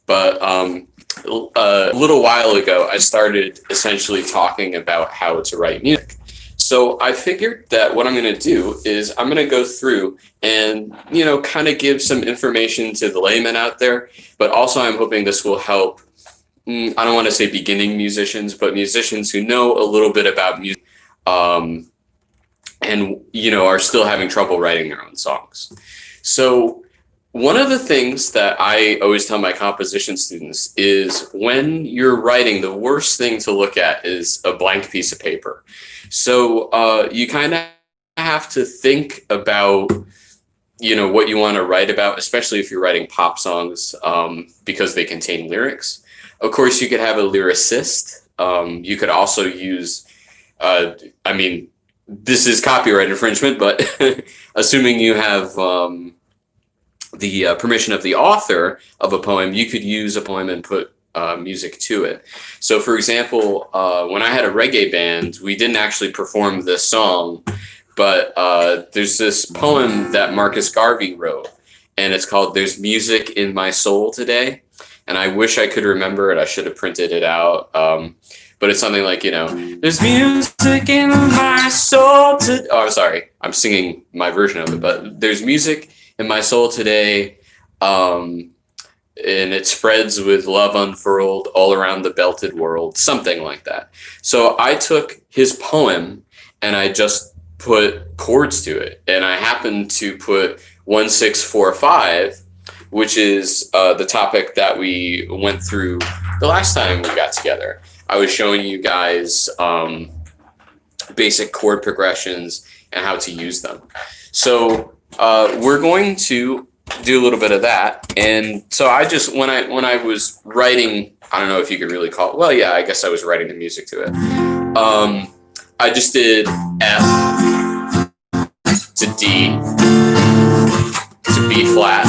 But a little while ago, I started essentially talking about how to write music. So I figured that what I'm going to do is I'm going to go through and, kind of give some information to the layman out there, but also I'm hoping this will help, I don't want to say beginning musicians, but musicians who know a little bit about music, and, are still having trouble writing their own songs. So one of the things that I always tell my composition students is when you're writing, the worst thing to look at is a blank piece of paper. So you kind of have to think about, what you want to write about, especially if you're writing pop songs, because they contain lyrics. Of course, you could have a lyricist. You could also use, this is copyright infringement, but assuming you have the permission of the author of a poem, you could use a poem and put music to it. So, for example, when I had a reggae band, we didn't actually perform this song, but there's this poem that Marcus Garvey wrote, and it's called "There's Music in My Soul Today." And I wish I could remember it. I should have printed it out. But it's something like, there's music in my soul today. Oh, I'm sorry. I'm singing my version of it, but there's music in my soul today. And it spreads with love unfurled all around the belted world, something like that. So I took his poem and I just put chords to it. And I happened to put 1, 6, 4, 5, which is the topic that we went through the last time we got together. I was showing you guys basic chord progressions and how to use them. So we're going to do a little bit of that. And so I just, when I was writing, I don't know if you could really call it, well, yeah, I guess I was writing the music to it. I just did F to D to B flat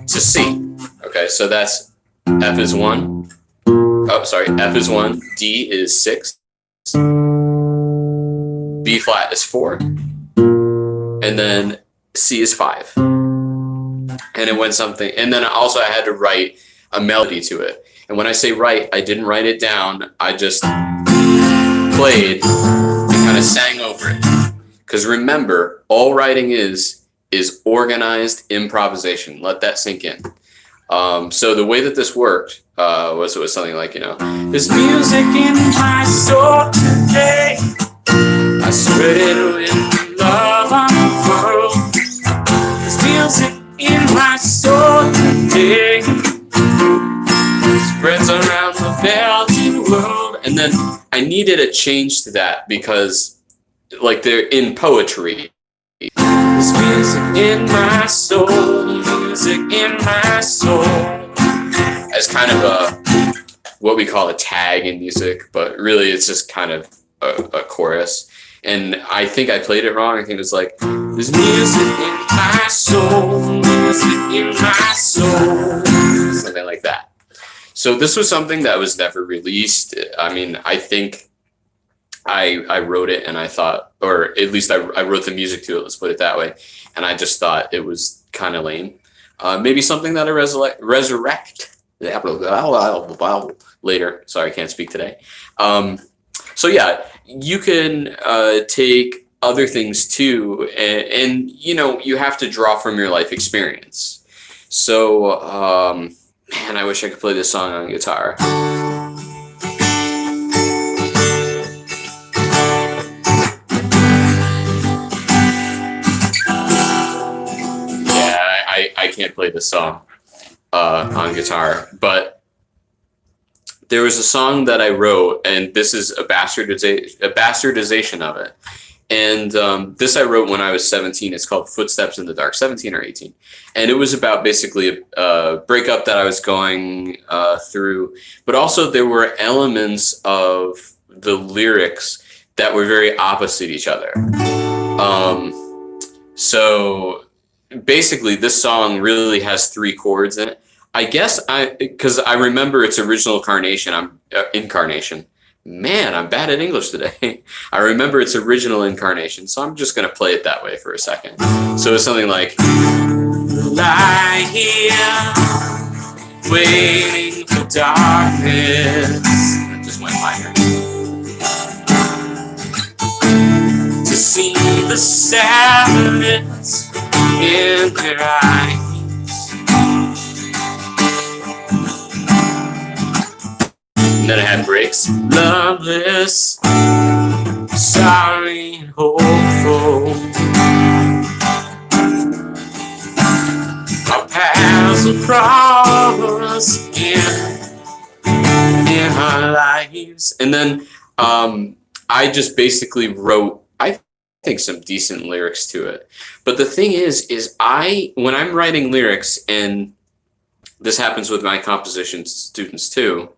to C. Okay, so that's F is 1. Oh, sorry, F is 1, D is 6, B flat is 4, and then C is 5. And it went something, and then also I had to write a melody to it. And when I say write, I didn't write it down, I just played and kind of sang over it. Because remember, all writing is organized improvisation. Let that sink in. So the way that this worked was something like, there's music in my soul today. I spread it with love on the world. There's music in my soul today. Spreads around the belted world. And then I needed a change to that because, like, they're in poetry. There's music in my soul, music in my soul. As kind of what we call a tag in music, but really it's just kind of a chorus. And I think I played it wrong. I think it was like, there's music in my soul, music in my soul. Something like that. So this was something that was never released. I mean, I think I wrote it and I thought, or at least I wrote the music to it, let's put it that way. And I just thought it was kind of lame. Maybe something that I resurrect later. Sorry, I can't speak today. So yeah, you can take other things too. And you have to draw from your life experience. So, man, I wish I could play this song on guitar. I can't play this song on guitar, but there was a song that I wrote, and this is a bastardization of it. And this I wrote when I was 17. It's called Footsteps in the Dark, 17 or 18. And it was about basically a breakup that I was going through, but also there were elements of the lyrics that were very opposite each other. So basically this song really has 3 chords in it. I guess because I remember its original incarnation. Man, I'm bad at English today. I remember its original incarnation, so I'm just going to play it that way for a second. So it's something like, lie here waiting for darkness. That just went minor. To see the sadness in their eyes. And then I had breaks. Loveless, sorry, and hopeful. Our paths will cross in our lives. And then I just basically wrote, I think, some decent lyrics to it. But the thing is when I'm writing lyrics, and this happens with my composition students too,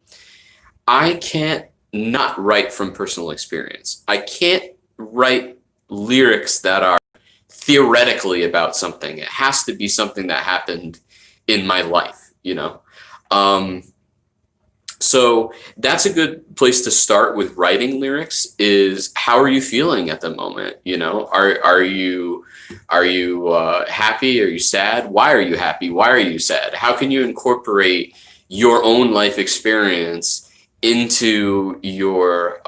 I can't not write from personal experience. I can't write lyrics that are theoretically about something. It has to be something that happened in my life, you know? So that's a good place to start with writing lyrics. Is how are you feeling at the moment? You know, are you happy? Are you sad? Why are you happy? Why are you sad? How can you incorporate your own life experience into your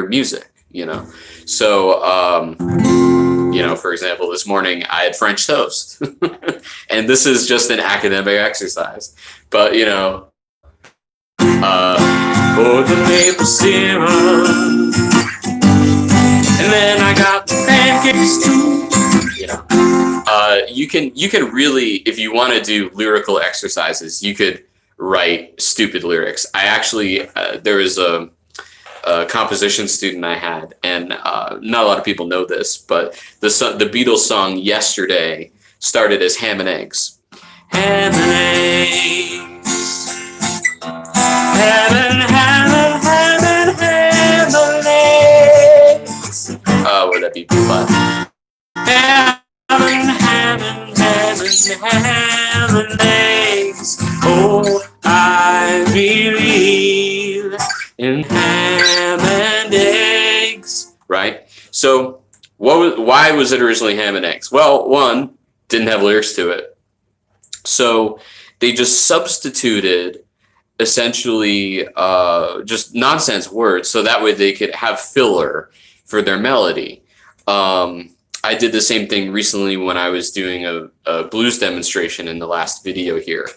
music? You know, so you know, for example, this morning I had French toast, and this is just an academic exercise, but you know. For the maple syrup, and then I got the pancakes too. You know, you can really, if you want to do lyrical exercises, you could write stupid lyrics. I actually there was a composition student I had, and not a lot of people know this, but the Beatles song "Yesterday" started as ham and eggs. Ham and eggs. Would that be fun? Ham and eggs. Oh, I believe in ham and eggs. Right? So, why was it originally ham and eggs? Well, one, didn't have lyrics to it. So, they just substituted essentially just nonsense words, so that way they could have filler for their melody. I did the same thing recently when I was doing a blues demonstration in the last video here.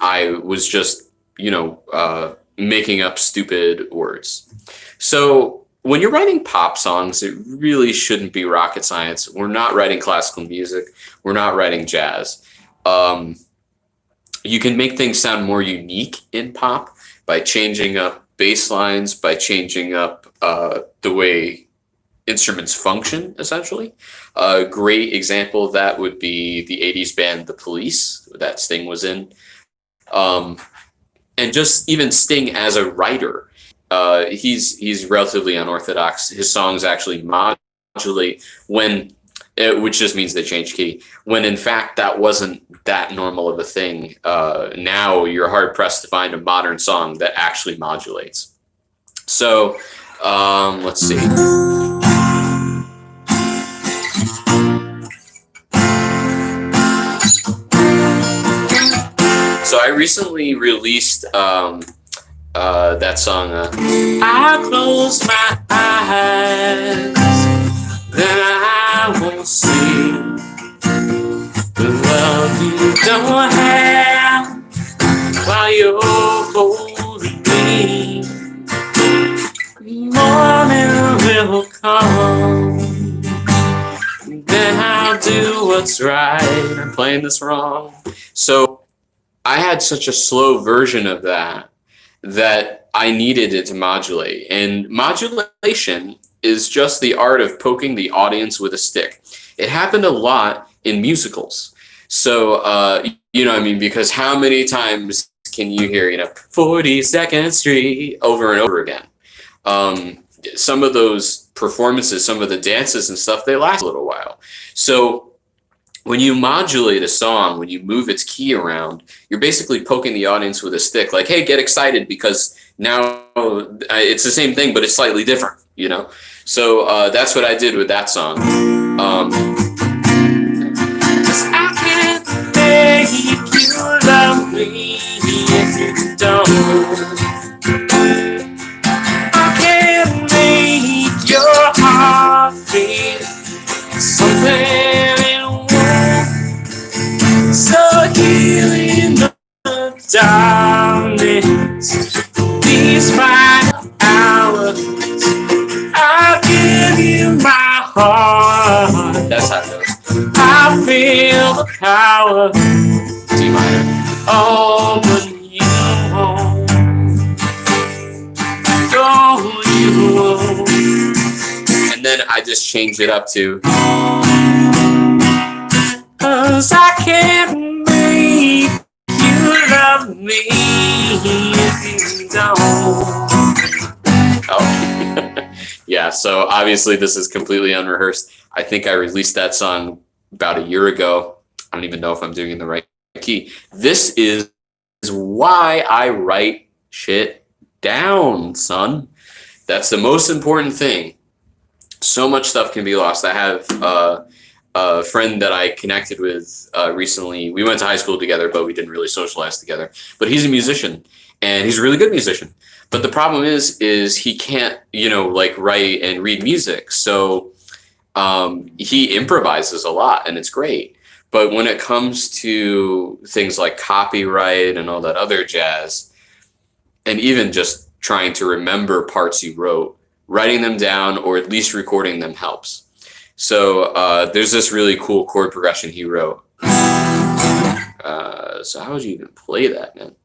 I was just, you know, making up stupid words. So when you're writing pop songs, it really shouldn't be rocket science. We're not writing classical music. We're not writing jazz. You can make things sound more unique in pop by changing up bass lines, by changing up the way instruments function, essentially. A great example of that would be the 80s band The Police, that Sting was in. And just even Sting as a writer, he's relatively unorthodox. His songs actually modulate which just means they change key, when in fact that wasn't that normal of a thing. Now you're hard pressed to find a modern song that actually modulates. So let's see. So I recently released that song, I close my eyes, then I won't see the love you don't have while you're holding me. Morning will come, then I'll do what's right. I'm playing this wrong. So I had such a slow version of that I needed it to modulate. And modulation is just the art of poking the audience with a stick. It happened a lot in musicals. So, you know what I mean? Because how many times can you hear, 42nd Street over and over again? Some of those performances, some of the dances and stuff, they last a little while. So when you modulate a song, when you move its key around, you're basically poking the audience with a stick, like, hey, get excited because now it's the same thing, but it's slightly different, So that's what I did with that song. 'Cause I can't make you love me I can make your heart feel something it won't. So here in the darkness, these final hours, I'll give you my heart. That's how it goes. I feel the power. D minor. Oh, but you won't. Oh, you won't. And then I just change it up to, 'cause I can't make you love me if you don't. Oh. Yeah, so obviously this is completely unrehearsed. I think I released that song about a year ago. I don't even know if I'm doing it in the right key. This is why I write shit down, son. That's the most important thing. So much stuff can be lost. I have a friend that I connected with recently. We went to high school together, but we didn't really socialize together. But he's a musician, and he's a really good musician. But the problem is he can't, like write and read music. So he improvises a lot, and it's great. But when it comes to things like copyright and all that other jazz, and even just trying to remember parts you wrote, writing them down or at least recording them helps. So there's this really cool chord progression he wrote. So how would you even play that, man?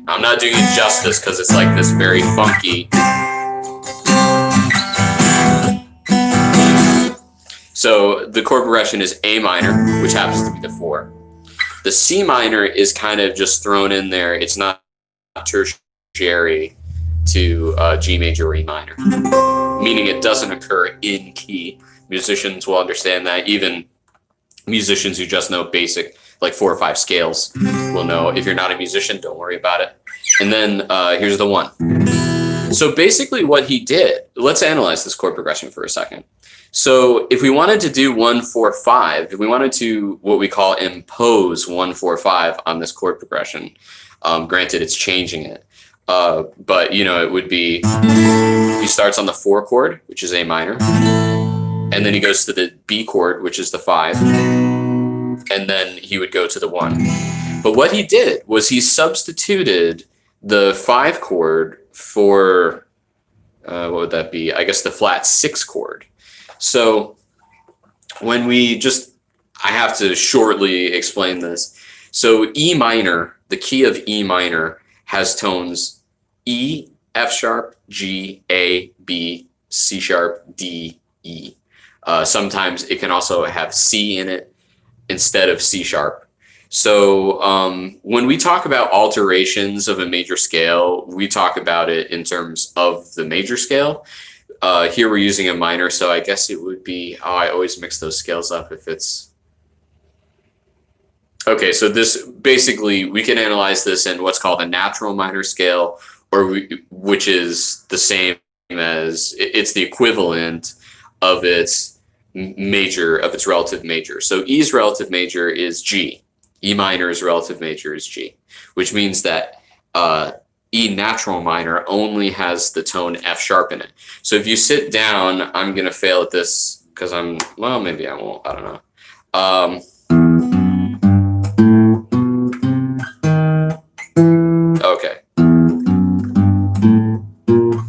I'm not doing it justice because it's like this very funky. So the chord progression is A minor, which happens to be the 4. The C minor is kind of just thrown in there. It's not tertiary to G major or E minor, meaning it doesn't occur in key. Musicians will understand that. Even musicians who just know basic, like 4 or 5 scales, will know. If you're not a musician, don't worry about it. And then here's the 1. So basically what he did, let's analyze this chord progression for a second. So if we wanted to do 1, 4, 5, if we wanted to what we call impose 1, 4, 5 on this chord progression, granted it's changing it, but it would be, he starts on the 4 chord, which is A minor, and then he goes to the B chord, which is the 5, and then he would go to the 1. But what he did was he substituted the 5 chord for, what would that be? I guess the flat 6 chord. So when I have to shortly explain this. So E minor, the key of E minor has tones E, F sharp, G, A, B, C sharp, D, E. Sometimes it can also have C in it instead of C sharp. So when we talk about alterations of a major scale, we talk about it in terms of the major scale. Here we're using a minor, so I guess it would be, I always mix those scales up if it's... Okay, so this, basically, we can analyze this in what's called a natural minor scale, which is the same as, it's the equivalent of its major, of its relative major. So E's relative major is G. E minor's relative major is G, which means that E natural minor only has the tone F sharp in it. So if you sit down, I'm going to fail at this because well, maybe I won't. I don't know. Okay.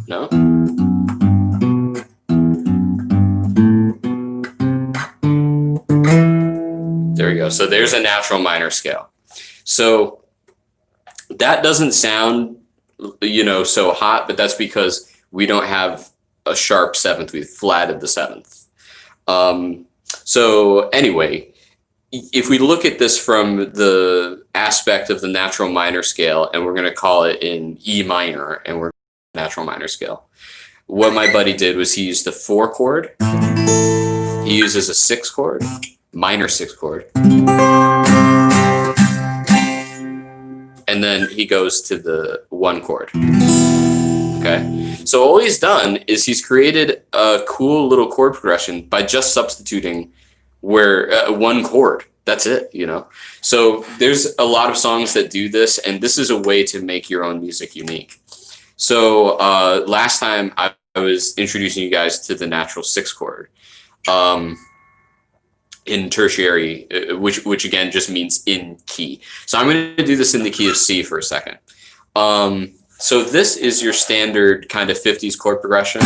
No? There we go. So there's a natural minor scale. So that doesn't sound so hot, but that's because we don't have a sharp 7th. We've flatted the 7th. So anyway, if we look at this from the aspect of the natural minor scale, and we're going to call it in E minor, and we're natural minor scale, what my buddy did was he used the 4 chord. He uses a 6 chord, minor 6 chord. And then he goes to the 1 chord. Okay. So all he's done is he's created a cool little chord progression by just substituting where one chord, that's it, you know? So there's a lot of songs that do this, and this is a way to make your own music unique. So last time I was introducing you guys to the natural six chord in tertiary, which again just means in key. So I'm going to do this in the key of C for a second. So this is your standard kind of 50s chord progression.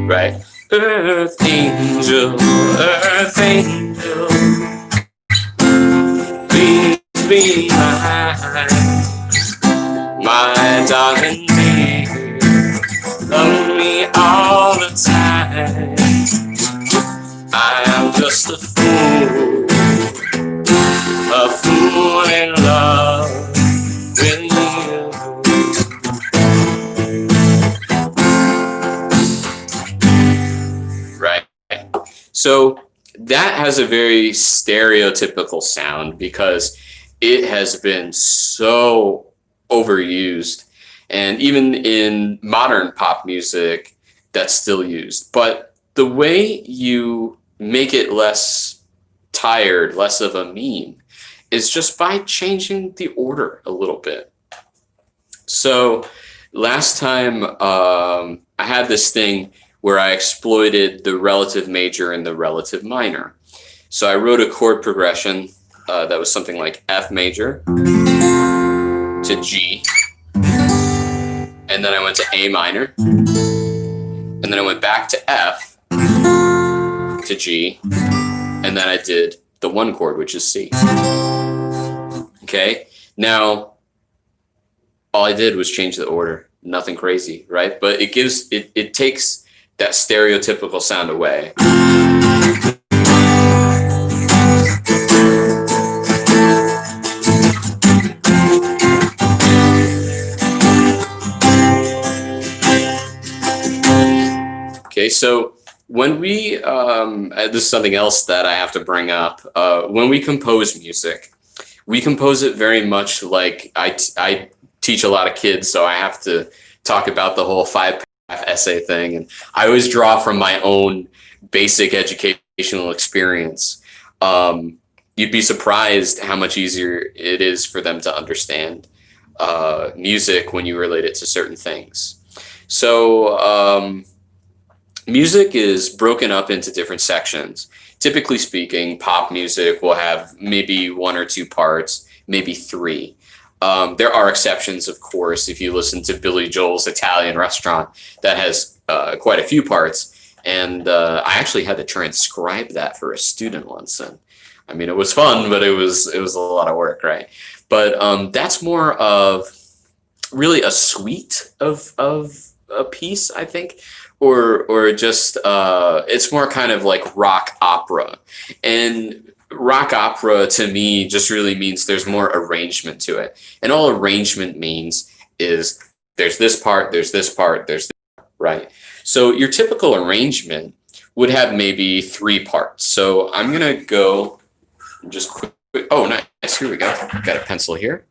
Right? Earth angel, please be my darling dear, love me all the time. I am just a fool in love with you. Right. So that has a very stereotypical sound because it has been so overused, and even in modern pop music that's still used. But the way you make it less tired, less of a meme, is just by changing the order a little bit. So last time I had this thing where I exploited the relative major and the relative minor. So I wrote a chord progression that was something like F major to G, and then I went to A minor, and then I went back to F to G, and then I did the one chord, which is C. Okay, now all I did was change the order. Nothing crazy, right? But it takes that stereotypical sound away. Okay, so when we, this is something else that I have to bring up. When we compose music, we compose it very much like I teach a lot of kids, so I have to talk about the whole 5-paragraph essay thing. And I always draw from my own basic educational experience. You'd be surprised how much easier it is for them to understand music when you relate it to certain things. So music is broken up into different sections. Typically speaking, pop music will have maybe 1 or 2 parts, maybe 3. There are exceptions, of course. If you listen to Billy Joel's Italian Restaurant, that has quite a few parts. And I actually had to transcribe that for a student once. And I mean, it was fun, but it was a lot of work, right? But that's more of really a suite of a piece, I think. Or just it's more kind of like rock opera. And rock opera to me just really means there's more arrangement to it. And all arrangement means is there's this part, there's this part, there's this part, right? So your typical arrangement would have maybe 3 parts. So I'm gonna go just quick. Oh, nice. Here we go. Got a pencil here.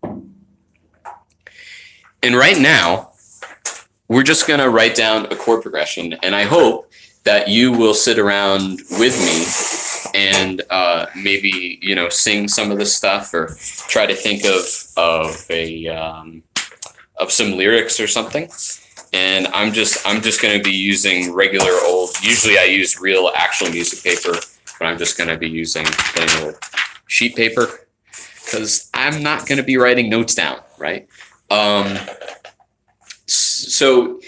And right now, we're just going to write down a chord progression, and I hope that you will sit around with me and maybe, you know, sing some of this stuff or try to think of some lyrics or something. And I'm just going to be using regular old. Usually, I use real actual music paper, but I'm just going to be using plain old sheet paper because I'm not going to be writing notes down, right? So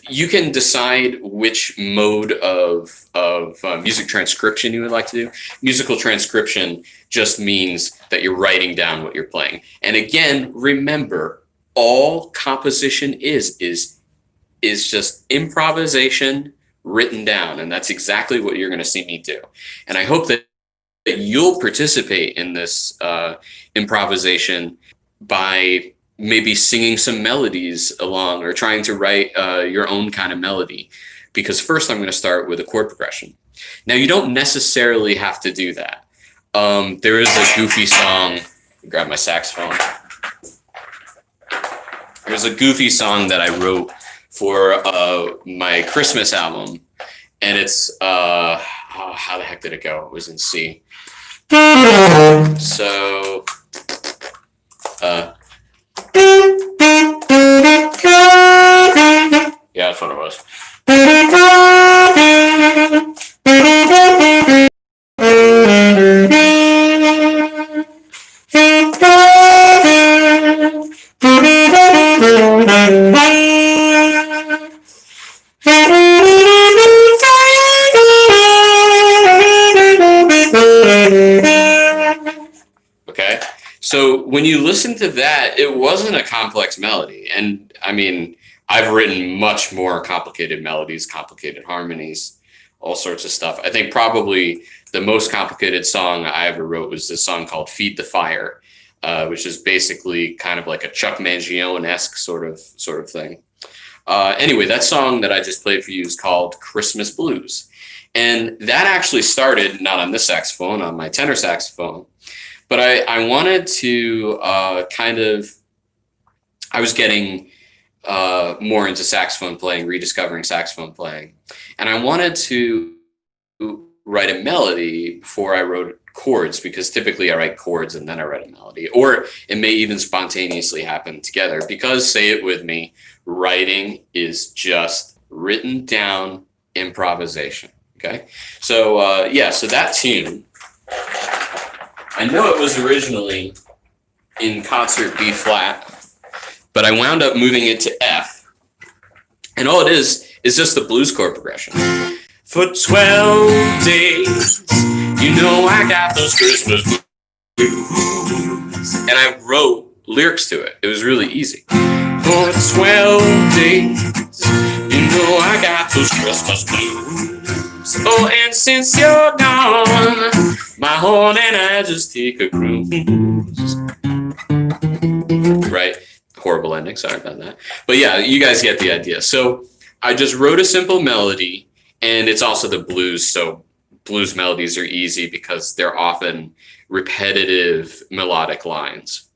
you can decide which mode of music transcription you would like to do. Musical transcription just means that you're writing down what you're playing. And again, remember, all composition is just improvisation written down. And that's exactly what you're going to see me do. And I hope that you'll participate in this improvisation by maybe singing some melodies along or trying to write your own kind of melody. Because first I'm going to start with a chord progression. Now, you don't necessarily have to do that. There is a goofy song. Grab my saxophone. There's a goofy song that I wrote for my Christmas album, and it's how the heck did it go? It was in C. So yeah, that's what it was. Okay, so when you listen to that, it wasn't a complex melody. And I mean, I've written much more complicated melodies, complicated harmonies, all sorts of stuff. I think probably the most complicated song I ever wrote was this song called Feed the Fire, which is basically kind of like a Chuck Mangione-esque sort of thing. Anyway, that song that I just played for you is called Christmas Blues. And that actually started not on this saxophone, on my tenor saxophone. But I wanted to I was getting more into saxophone playing, rediscovering saxophone playing. And I wanted to write a melody before I wrote chords, because typically I write chords and then I write a melody. Or it may even spontaneously happen together, because, say it with me, writing is just written down improvisation. Okay? So, so that tune, I know it was originally in concert B flat, but I wound up moving it to F. And all it is just the blues chord progression. For 12 days, you know I got those Christmas blues. And I wrote lyrics to it. It was really easy. For 12 days, you know I got those Christmas blues. Oh, and since you're gone, my horn and I just take a cruise. Right? Horrible ending. Sorry about that. But yeah, you guys get the idea. So I just wrote a simple melody, and it's also the blues. So blues melodies are easy because they're often repetitive melodic lines.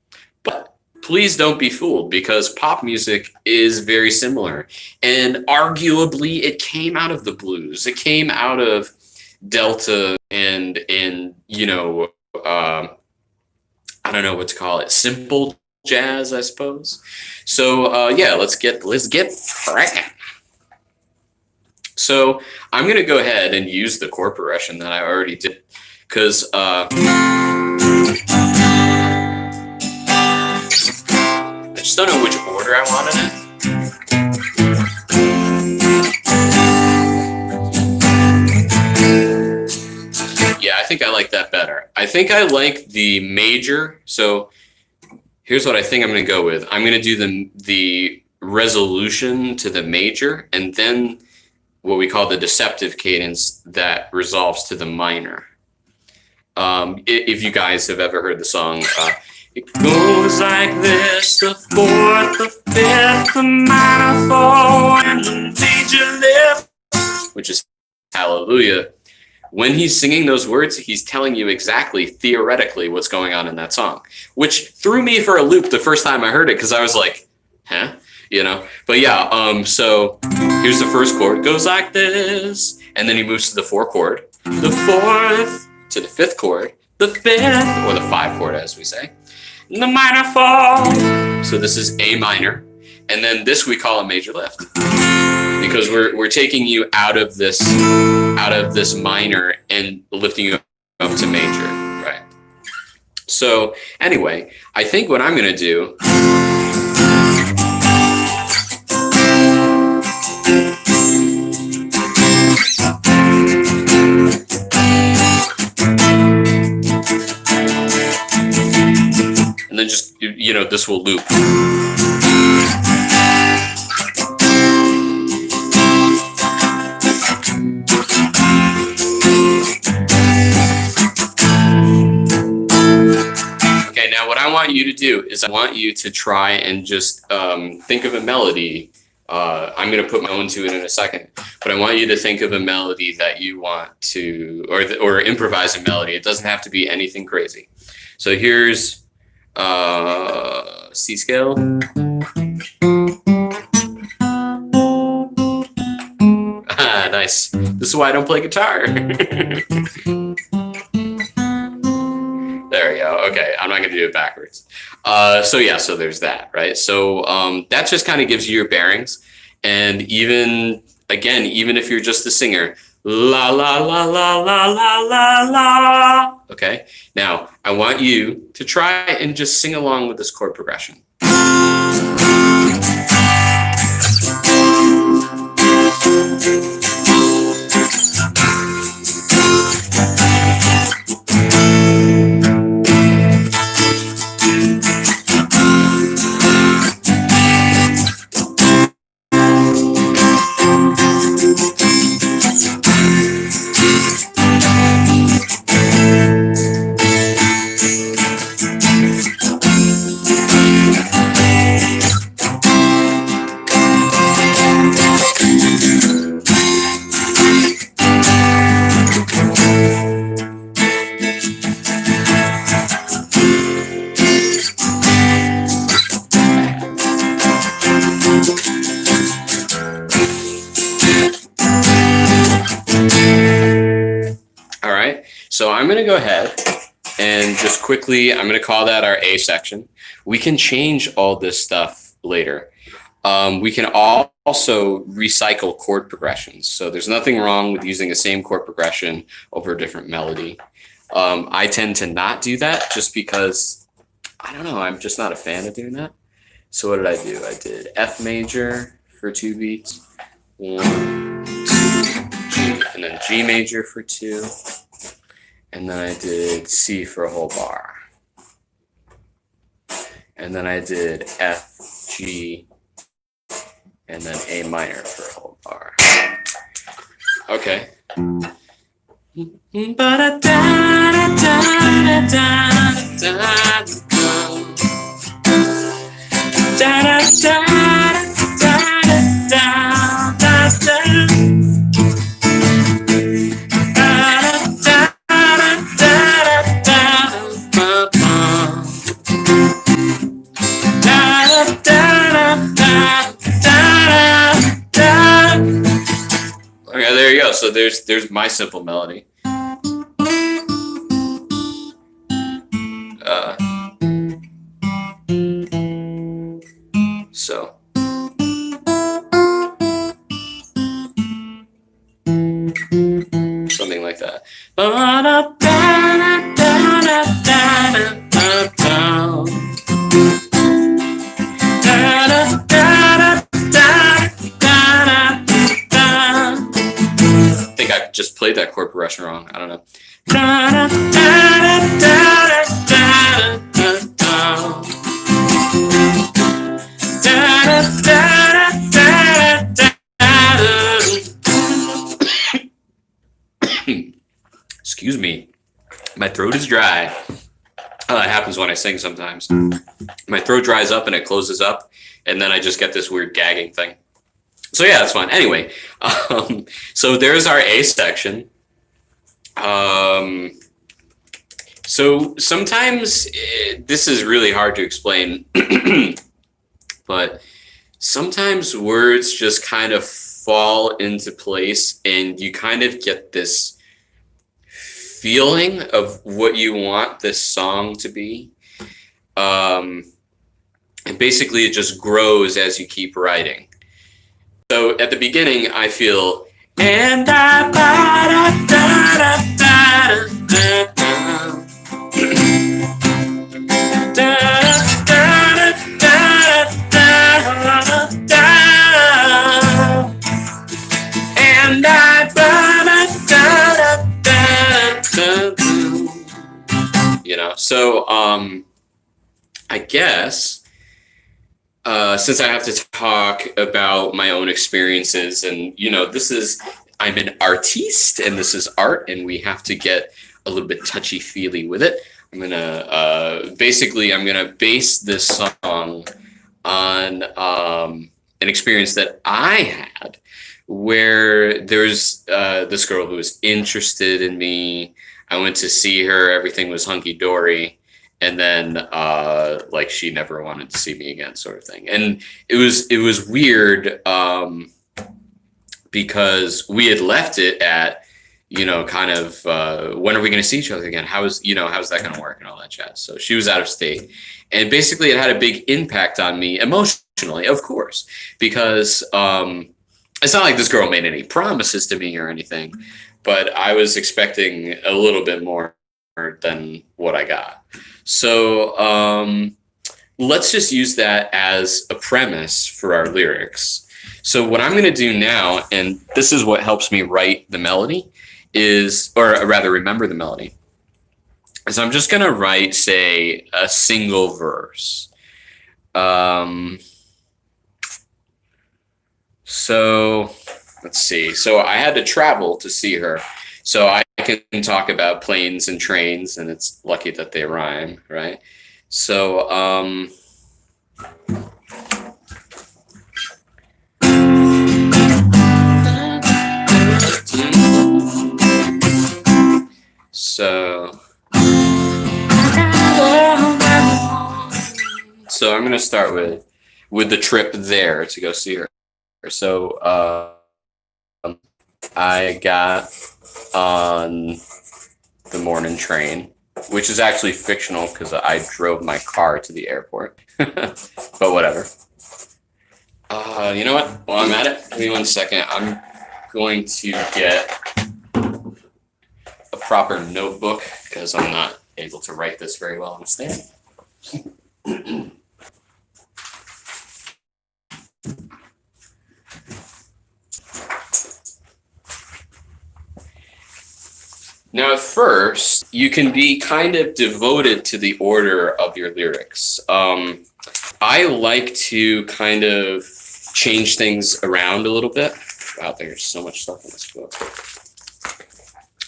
But please don't be fooled, because pop music is very similar. And arguably, it came out of the blues. It came out of Delta and I don't know what to call it, simple jazz, I suppose. So let's get cracking. So I'm gonna go ahead and use the chord progression that I already did, because I just don't know which order I wanted it. Yeah, I think I like that better. I think I like the major. So here's what I think I'm going to go with. I'm going to do the resolution to the major, and then what we call the deceptive cadence that resolves to the minor. If you guys have ever heard the song, it goes like this: the fourth, the fifth, the minor fall, and the major lift, which is Hallelujah. When he's singing those words, he's telling you exactly, theoretically, what's going on in that song, which threw me for a loop the first time I heard it, because I was like, huh? But yeah, so here's the first chord. It goes like this, and then he moves to the 4 chord, the 4th to the 5th chord, the 5th, or the 5 chord, as we say, and the minor fall. So this is A minor, and then this we call a major lift, because we're taking you out of this minor and lifting you up to major, right? So anyway, I think what I'm going to do and then just, this will loop. What I want you to do is I want you to try and just think of a melody I'm going to put my own to it in a second, but I want you to think of a melody that you want to, or improvise a melody. It doesn't have to be anything crazy. So here's C scale. Ah, nice. This is why I don't play guitar. There we go. Okay, I'm not going to do it backwards. So yeah, so there's that, right? So that just kind of gives you your bearings. And even, again, even if you're just a singer, la, la, la, la, la, la, la, la. Okay, now I want you to try and just sing along with this chord progression. So I'm going to go ahead and just quickly, I'm going to call that our A section. We can change all this stuff later. We can also recycle chord progressions. So there's nothing wrong with using the same chord progression over a different melody. I tend to not do that just because, I don't know, I'm just not a fan of doing that. So what did I do? I did F major for 2 beats, 1, 2, G, and then G major for 2. And then I did C for a whole bar. And then I did F, G, and then A minor for a whole bar. Okay. Okay, there you go. So there's my simple melody. So something like that. I think I just played that chord progression wrong. I don't know. Excuse me. My throat is dry. That happens when I sing sometimes. My throat dries up and it closes up, and then I just get this weird gagging thing. So yeah, that's fine. Anyway, so there's our A section. So sometimes this is really hard to explain, but sometimes words just kind of fall into place and you kind of get this feeling of what you want this song to be. And basically it just grows as you keep writing. So at the beginning, I feel, and I you know, so I guess since I have to talk about my own experiences, and you know, I'm an artiste and this is art, and we have to get a little bit touchy-feely with it. I'm gonna base this song on an experience that I had where there's this girl who was interested in me. I went to see her, everything was hunky dory, and then like she never wanted to see me again, sort of thing. And it was weird because we had left it at, kind of when are we going to see each other again? How's that going to work and all that jazz. So she was out of state, and basically it had a big impact on me emotionally, of course, because it's not like this girl made any promises to me or anything, but I was expecting a little bit more than what I got. So let's just use that as a premise for our lyrics. So what I'm going to do now, and this is what helps me write the melody, or rather remember the melody, is I'm just going to write, say, a single verse. So let's see. So I had to travel to see her. So I can talk about planes and trains, and it's lucky that they rhyme, right? So so I'm gonna start with the trip there to go see her. So I got on the morning train, which is actually fictional because I drove my car to the airport. But whatever. You know what? While I'm at it, give me 1 second. I'm going to get a proper notebook because I'm not able to write this very well on a stand. Now, at first, you can be kind of devoted to the order of your lyrics. I like to kind of change things around a little bit. Wow, there's so much stuff in this book.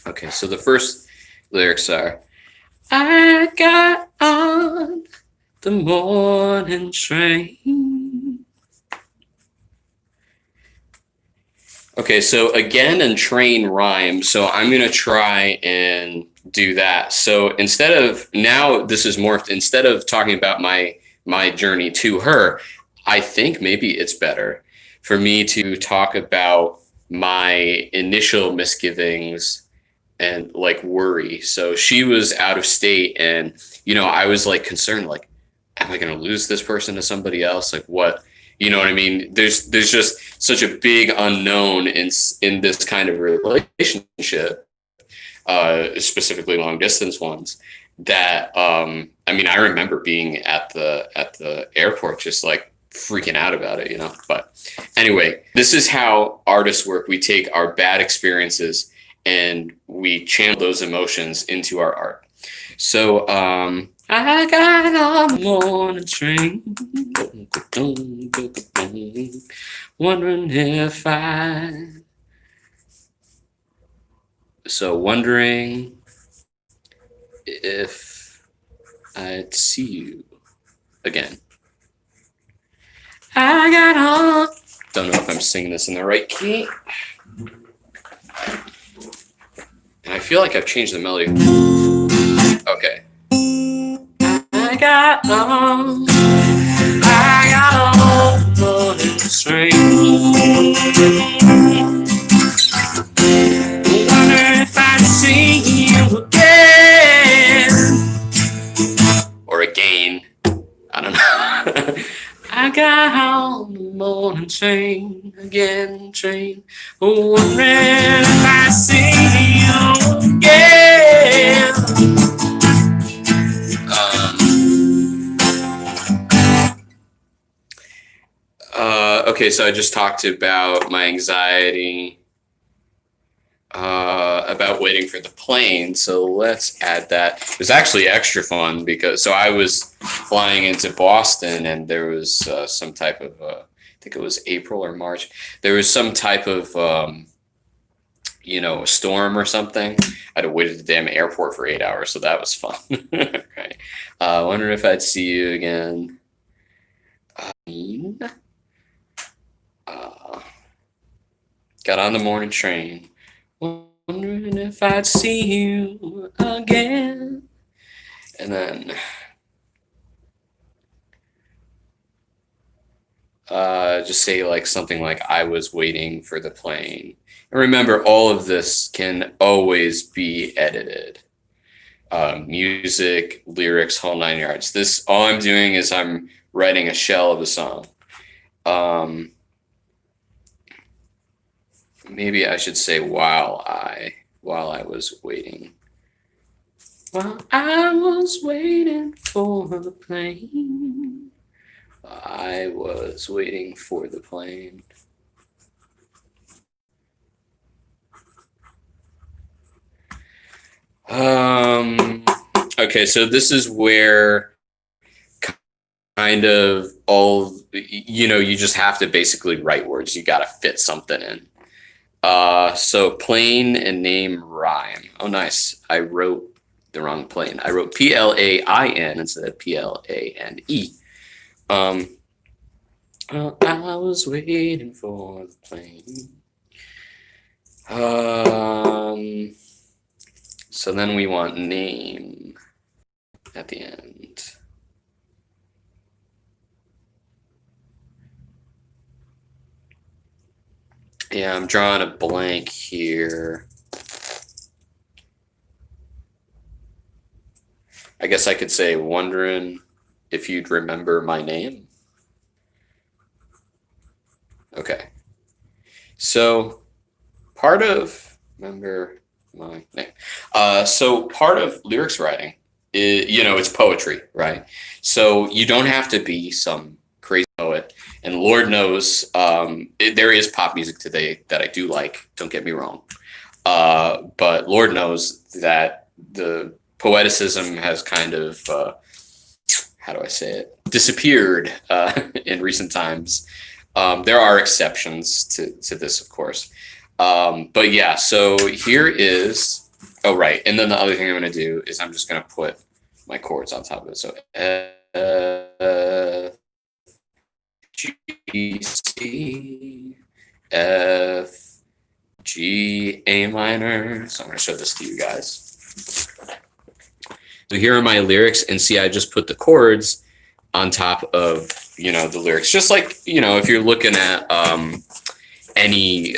Okay, so the first lyrics are, I got on the morning train. Okay, so again and train rhyme, so I'm going to try and do that. So instead of, now this is morphed, instead of talking about my journey to her, I think maybe it's better for me to talk about my initial misgivings and like worry. So she was out of state, and I was like concerned, like, am I going to lose this person to somebody else? Like, what? You know what I mean? There's just such a big unknown in this kind of relationship, specifically long distance ones, that I remember being at the airport just like freaking out about it, But anyway, this is how artists work. We take our bad experiences and we channel those emotions into our art. So I got on the morning train, wondering if I'd see you again. I got on. Don't know if I'm singing this in the right key. And I feel like I've changed the melody. Okay. I got on the train. Wonder if I'd see you again. Or again. I don't know. I got on the morning train, again train. Wondering if I see you again. Okay, so I just talked about my anxiety about waiting for the plane, so let's add that. It was actually extra fun because I was flying into Boston, and there was some type of I think it was April or March. There was some type of a storm or something. I had to wait at the damn airport for 8 hours, so that was fun. Right. Wondering if I'd see you again. got on the morning train, wondering if I'd see you again. And then just say like something like, I was waiting for the plane. And remember, all of this can always be edited. Music, lyrics, whole 9 yards. This, all I'm doing is I'm writing a shell of a song. Maybe I should say while I was waiting. While I was waiting for the plane. I was waiting for the plane. Okay, so this is where kind of all, you just have to basically write words. You got to fit something in. So plane and name rhyme. Oh, nice. I wrote the wrong plane. I wrote P-L-A-I-N instead of P-L-A-N-E. I was waiting for the plane. So then we want name at the end. Yeah, I'm drawing a blank here. I guess I could say, wondering if you'd remember my name. Okay. So part of, remember my name. So part of lyrics writing is, it's poetry, right? So you don't have to be some crazy poet. And Lord knows, there is pop music today that I do like, don't get me wrong. But Lord knows that the poeticism has kind of, how do I say it, disappeared in recent times. There are exceptions to this, of course. But yeah, so here is, oh, right. And then the other thing I'm going to do is I'm just going to put my chords on top of it. So G, C, F, G, A minor. So I'm going to show this to you guys. So here are my lyrics, and see, I just put the chords on top of, the lyrics. Just like, if you're looking at any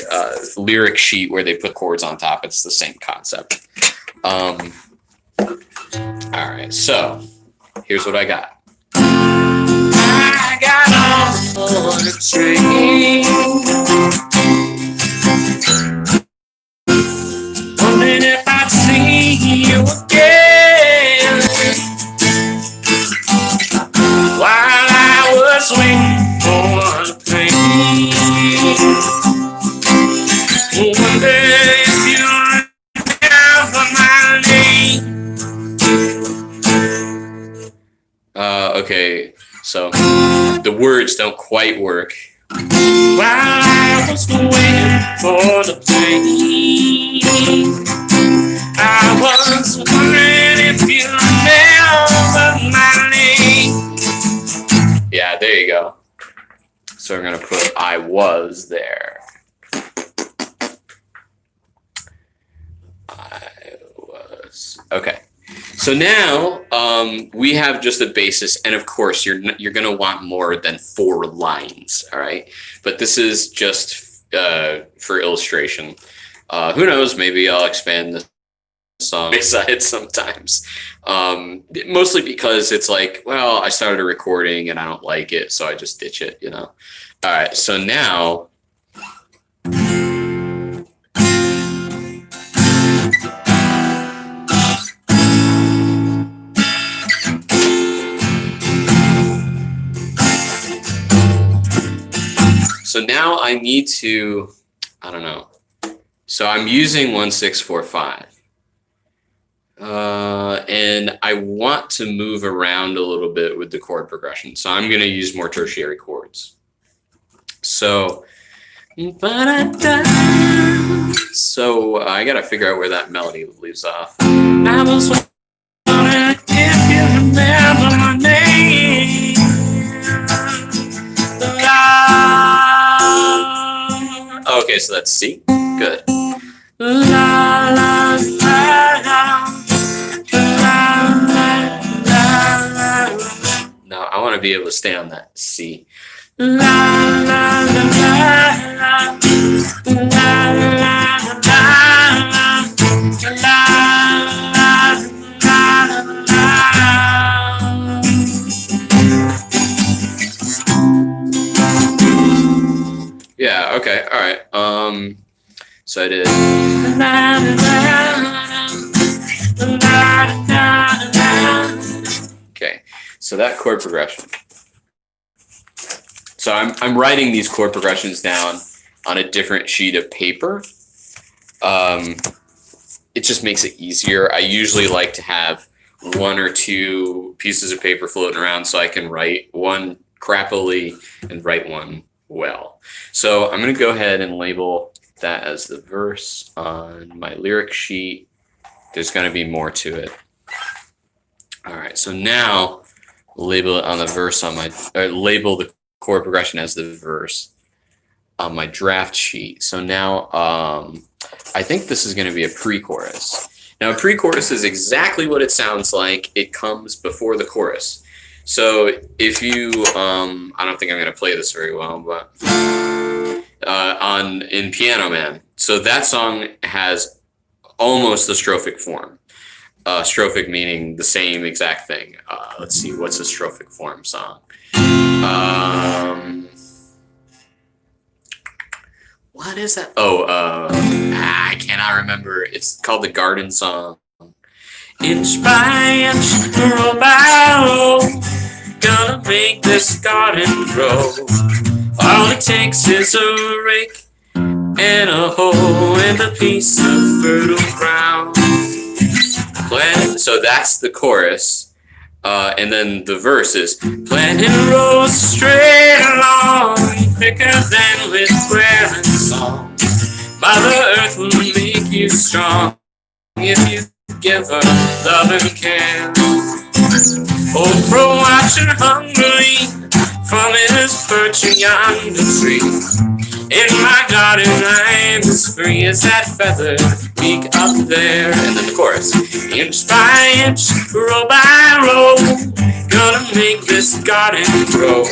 lyric sheet where they put chords on top, it's the same concept. All right, so here's what I got. I got on the train, wondering if I'd see you again, while I was waiting for the plane. Wonder if you remember my name. Okay, so the words don't quite work. While I was waiting for the plane, I was wondering if you remember my name. Yeah, there you go. So we're gonna put I was there. I was, okay. So now we have just a basis, and of course you're going to want more than 4 lines, all right? But this is just for illustration. Who knows? Maybe I'll expand the song side sometimes. Mostly because it's like, well, I started a recording and I don't like it, so I just ditch it, All right. So now. So now I need to, I don't know. So I'm using 1, 6, 4, 5. And I want to move around a little bit with the chord progression. So I'm going to use more tertiary chords. So I got to figure out where that melody leaves off. I was wondering if you remember my name. Okay, Okay, so that's C. Good. La, la, la, la. No, I want to be able to stay on that C. La, la, la, la, la, yeah, okay, all right. So I did. Okay, so that chord progression. So I'm writing these chord progressions down on a different sheet of paper. It just makes it easier. I usually like to have one or two pieces of paper floating around so I can write one crappily and write one well. So I'm going to go ahead and label that as the verse on my lyric sheet. There's going to be more to it. All right, so now label it on the verse on my, label the chord progression as the verse on my draft sheet. So now I think this is going to be a pre-chorus. Now a pre-chorus is exactly what it sounds like. It comes before the chorus. So if you, I don't think I'm going to play this very well, but in Piano Man, so that song has almost the strophic form. Strophic meaning the same exact thing. Let's see, what's a strophic form song? What is that? Oh, I cannot remember. It's called the Garden Song. Inch by inch, row by row, gonna make this garden grow. All it takes is a rake and a hoe and a piece of fertile ground. So that's the chorus, and then the verse is planting rows straight along, thicker than with prayer and song. Mother Earth will make you strong if you give her love and care. Old crow watching hungrily from his perch yonder tree. In my garden I'm as free as that feather peak up there. And then the chorus. Inch by inch, row by row, gonna make this garden grow.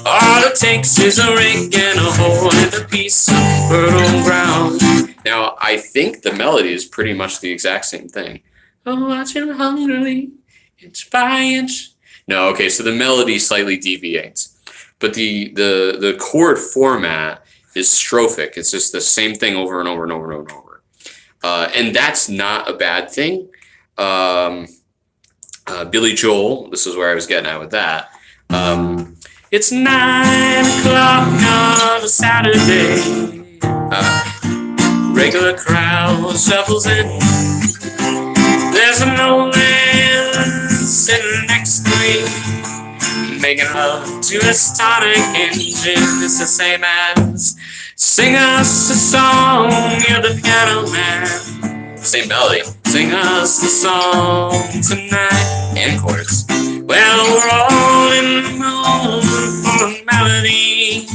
All it takes is a rake and a hoe and a piece of fertile ground. Now I think the melody is pretty much the exact same thing. Oh, watching hungrily, inch by inch. No, okay, so the melody slightly deviates, but the chord format is strophic. It's just the same thing over and over and over and over and over. And that's not a bad thing. Billy Joel, this is where I was getting at with that. It's 9 o'clock on a Saturday. Regular crowd shuffles in. There's an old man sitting next to me, making love to his tonic engine. It's the same as sing us a song, you're the piano man. Same melody. Sing us the song tonight. And chords. Well, we're all in the mood for a melody.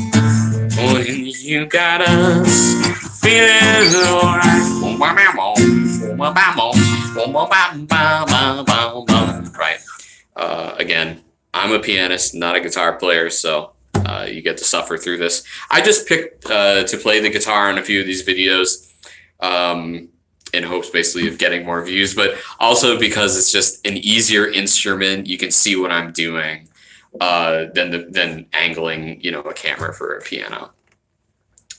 When you got us feeling alright. Right. Again, I'm a pianist, not a guitar player, so you get to suffer through this. I just picked to play the guitar in a few of these videos in hopes basically of getting more views, but also because it's just an easier instrument. You can see what I'm doing than angling, a camera for a piano.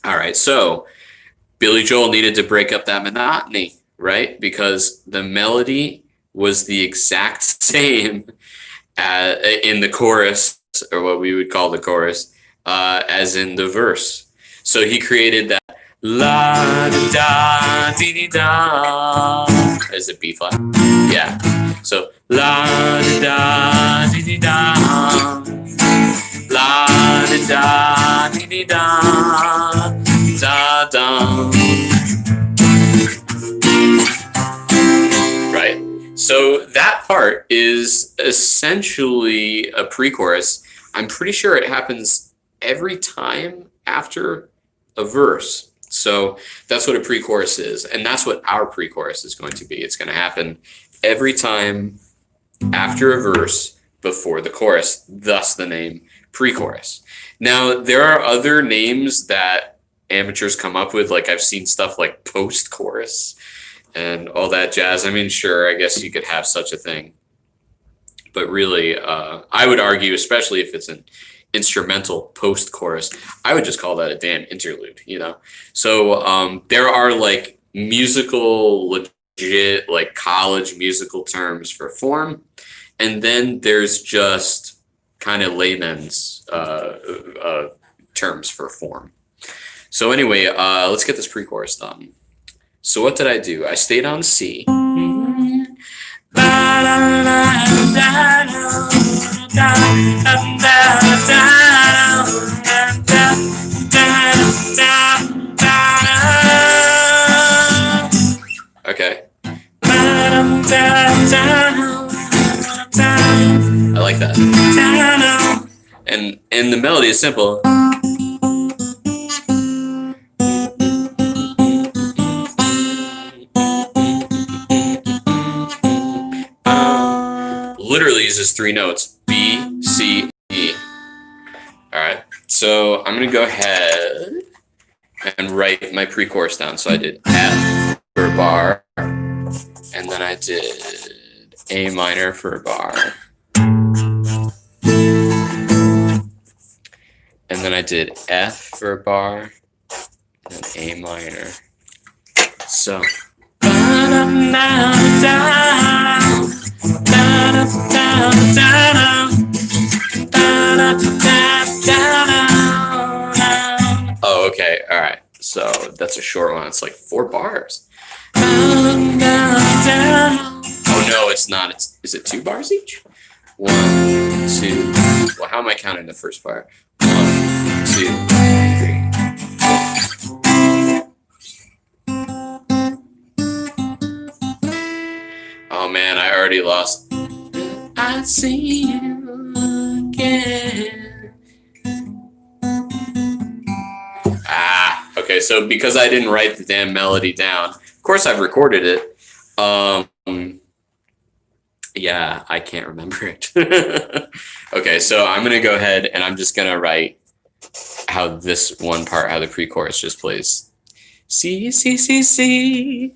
All right, so Billy Joel needed to break up that monotony, right? Because the melody was the exact same in the chorus, or what we would call the chorus, as in the verse. So he created that la da da dee dee da. Is it B flat? Yeah. So la da da dee dee da. La da da dee dee da. Da da. Right. So that part is essentially a pre-chorus. I'm pretty sure it happens every time after a verse. So that's what a pre-chorus is, and that's what our pre-chorus is going to be. It's going to happen every time after a verse before the chorus, thus the name pre-chorus. Now, there are other names that amateurs come up with, like I've seen stuff like post-chorus and all that jazz. I mean, sure, I guess you could have such a thing. But really, I would argue, especially if it's an instrumental post-chorus, I would just call that a damn interlude, you know? So there are like musical, legit, like college musical terms for form. And then there's just kind of layman's terms for form. So anyway, let's get this pre-chorus done. So what did I do? I stayed on C. Okay. I like that. And the melody is simple. Literally uses 3 notes, B, C, E. All right, so I'm gonna go ahead and write my pre-chorus down. So I did F for a bar, and then I did A minor for a bar, and then I did F for a bar, and then A minor. So. Oh, okay. All right. So that's a short one. It's like 4 bars. Oh no, it's not. Is it 2 bars each? 1, 2. Well, how am I counting the first bar? 1, 2, 3. Oh man, I already lost. I see you again. Okay, so because I didn't write the damn melody down, of course I've recorded it. Yeah, I can't remember it. Okay, so I'm gonna go ahead and I'm just gonna write how this one part, how the pre-chorus just plays. C, C, C, C.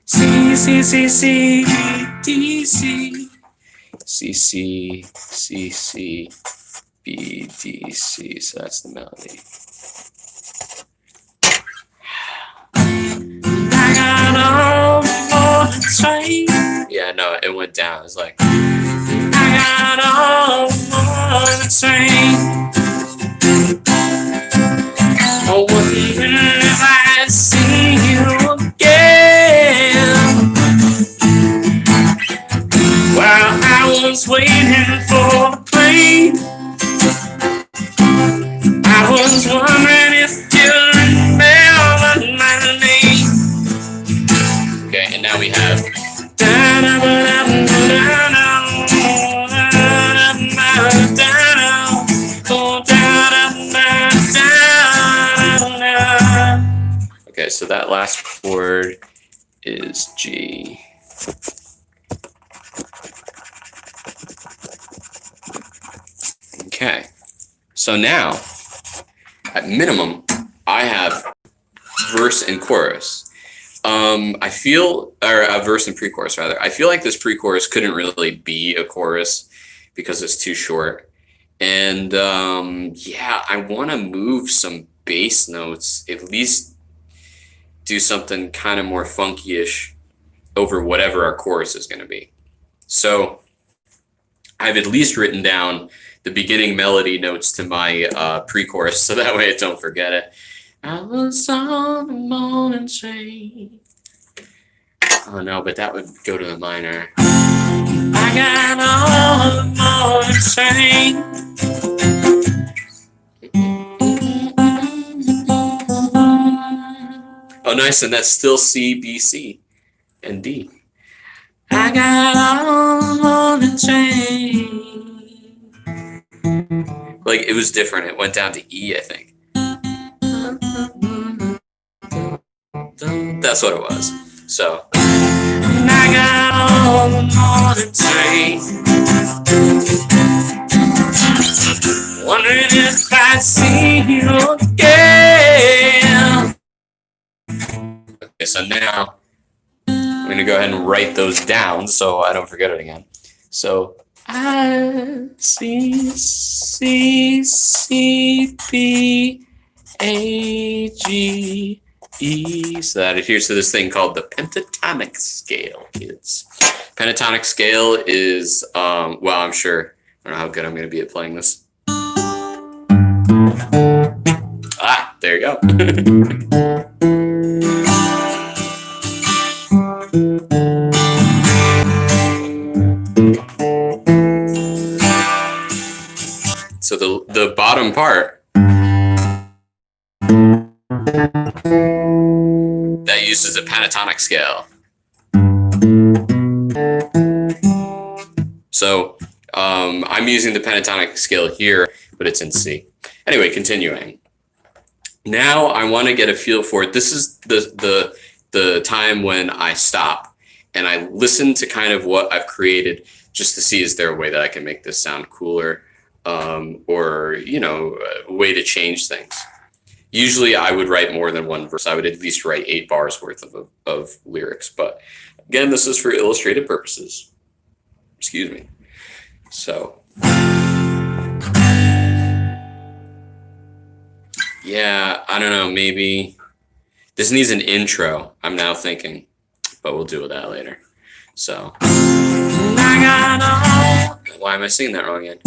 C, C, C, C, D, C. C, C, C, C, B, D, C. So that's the melody. I got all the train. Yeah, no, it went down. It's like I got all the train. Oh, wonder if I see you again. While I was waiting for the plane, I was wondering if you remember my name. Okay, and now we have. Okay, so that last chord is G. Okay, so now, at minimum, I have verse and chorus. I feel, or a verse and pre-chorus rather. I feel like this pre-chorus couldn't really be a chorus because it's too short. And yeah, I want to move some bass notes, at least do something kind of more funky-ish over whatever our chorus is going to be. So I've at least written down the beginning melody notes to my pre-chorus, so that way I don't forget it. I was on the morning train. Oh no, but that would go to the minor. I got on the morning train. Oh nice, and that's still C, B, C, and D. I got on the morning train. Like, it was different. It went down to E, I think. That's what it was. So, I got on the morning train, wondering if I'd see you again. Okay, so now I'm going to go ahead and write those down so I don't forget it again. So, I, C, C, C, B, A, G, E. So that adheres to this thing called the pentatonic scale, kids. Pentatonic scale is, well, I'm sure, I don't know how good I'm going to be at playing this. Ah, there you go. So the bottom part that uses a pentatonic scale. So I'm using the pentatonic scale here, but it's in C. Anyway, continuing. Now I want to get a feel for it. This is the time when I stop and I listen to kind of what I've created just to see, is there a way that I can make this sound cooler, or, you know, a way to change things. Usually I would write more than one verse. I would at least write 8 bars worth of lyrics. But again, this is for illustrative purposes. Excuse me. So, yeah, I don't know, maybe this needs an intro, I'm now thinking, but we'll deal with that later. So, why am I singing that wrong again?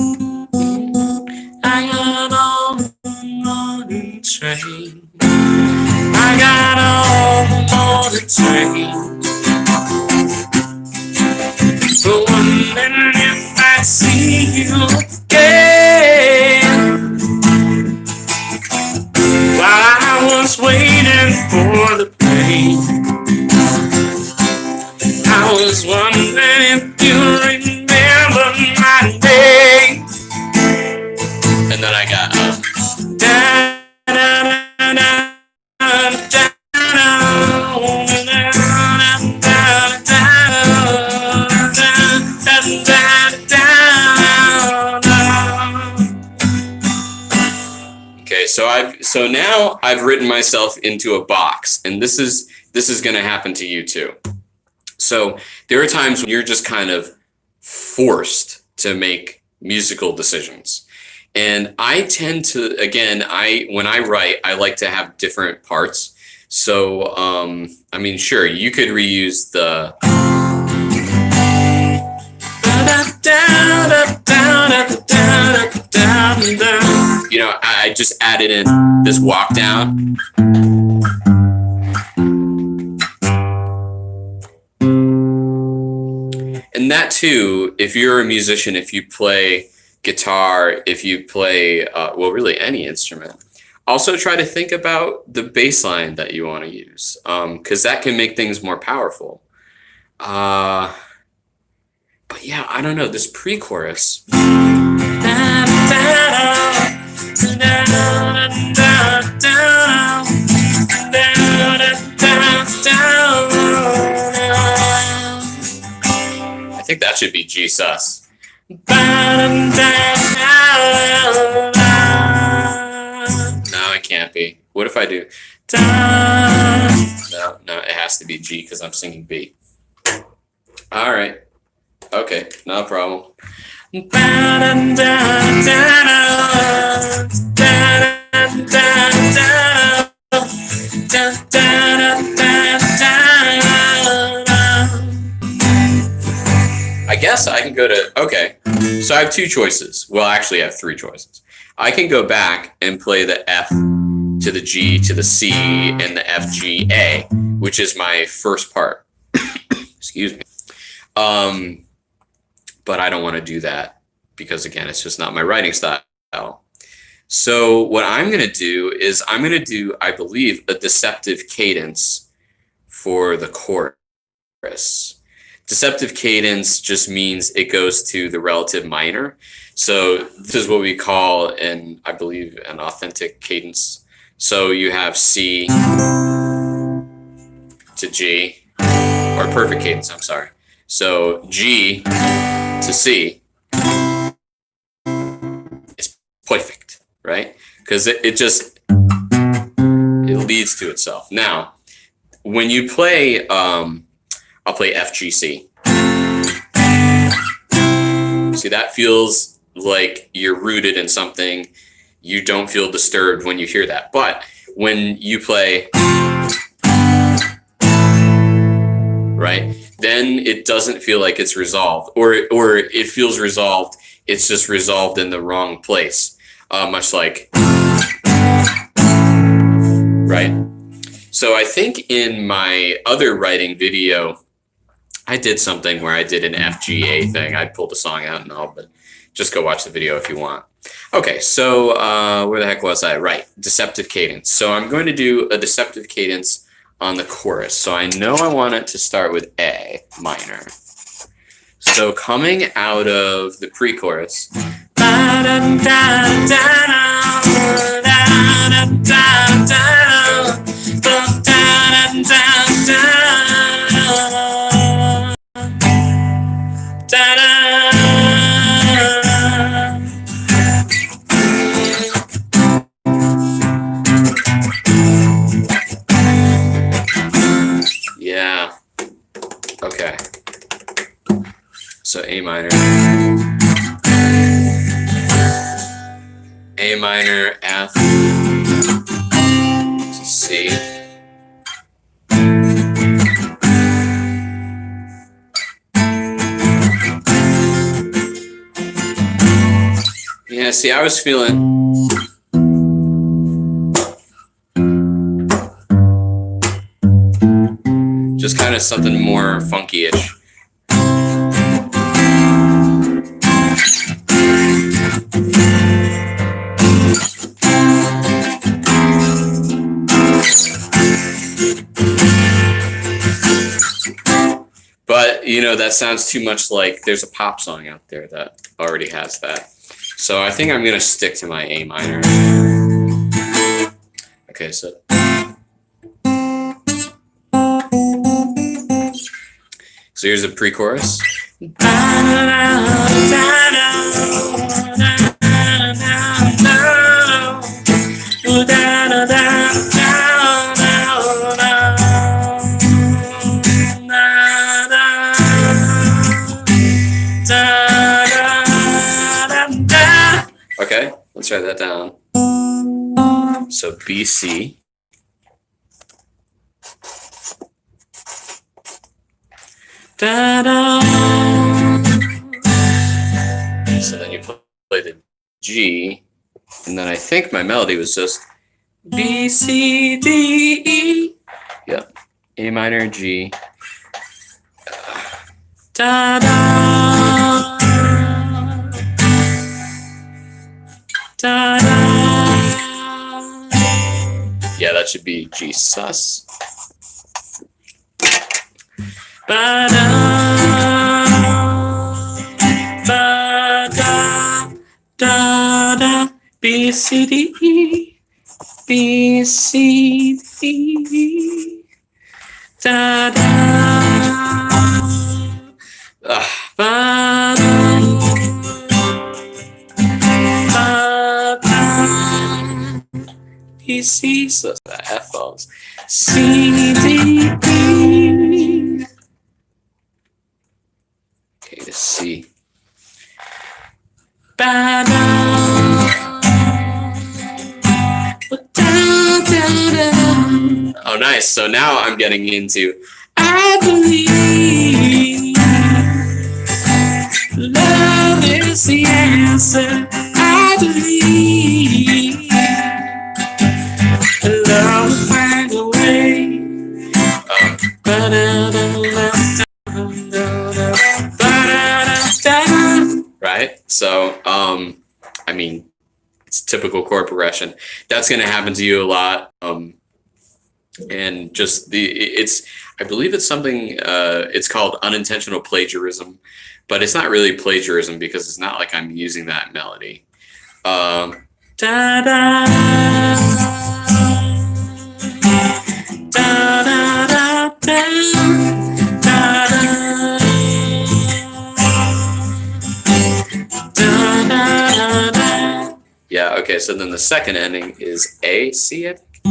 I got on the morning train. I got on the morning train. But wondering if I'd see you again. While I was waiting for the plane, I was wondering if you remember my name. And then I got okay, so now I've written myself into a box, and this is going to happen to you too. So there are times when you're just kind of forced to make musical decisions. And I tend to, again, when I write, I like to have different parts. So, I mean, sure, you could reuse the, you know, I just added in this walk down. And that too, if you're a musician, if you play guitar, if you play, well, really any instrument, also try to think about the bass line that you want to use, because that can make things more powerful. But yeah, I don't know, this pre-chorus. I think that should be G sus. No, it can't be. What if I do? No, it has to be G because I'm singing B. All right. Okay, no problem. I guess I can go to, okay, so I have 2 choices. Well, actually I have 3 choices. I can go back and play the F to the G to the C and the F, G, A, which is my first part. Excuse me. But I don't want to do that because, again, it's just not my writing style. So what I'm going to do is I'm going to do, I believe, a deceptive cadence for the chorus. Deceptive cadence just means it goes to the relative minor. So this is what we call, I believe, an authentic cadence. So you have C, to G, or perfect cadence, I'm sorry. So G to C is perfect, right? Because it leads to itself. Now, when you play, I'll play F, G, C. See, that feels like you're rooted in something. You don't feel disturbed when you hear that. But when you play, right, then it doesn't feel like it's resolved, or it feels resolved. It's just resolved in the wrong place, much like, right? So I think in my other writing video, I did something where I did an FGA thing. I pulled the song out and all, but just go watch the video if you want. Okay, so where the heck was I? Right, deceptive cadence. So I'm going to do a deceptive cadence on the chorus. So I know I want it to start with A minor. So coming out of the pre-chorus, yeah, okay. So A minor, F, C, yeah, see, I was feeling just kind of something more funky-ish. But, you know, that sounds too much like there's a pop song out there that already has that. So I think I'm going to stick to my A minor. Okay, so. So here's the pre-chorus. Okay, let's write that down. So B, C. Da, da. So then you play the G, and then I think my melody was just B, C, D, E. Yep. A minor, G. Da, da. Da, da. Yeah, that should be G sus. Ba da ba da da da B C D E B C D E da da ba da ba da B C, so the F falls C D E. Okay, to C. Oh, nice. So now I'm getting into I believe love is the answer. I believe love will find a way. Right? So, I mean, it's typical chord progression. That's going to happen to you a lot. And just I believe it's something, it's called unintentional plagiarism, but it's not really plagiarism because it's not like I'm using that melody. Da da da da da Yeah, okay, so then the second ending is A, C, I think.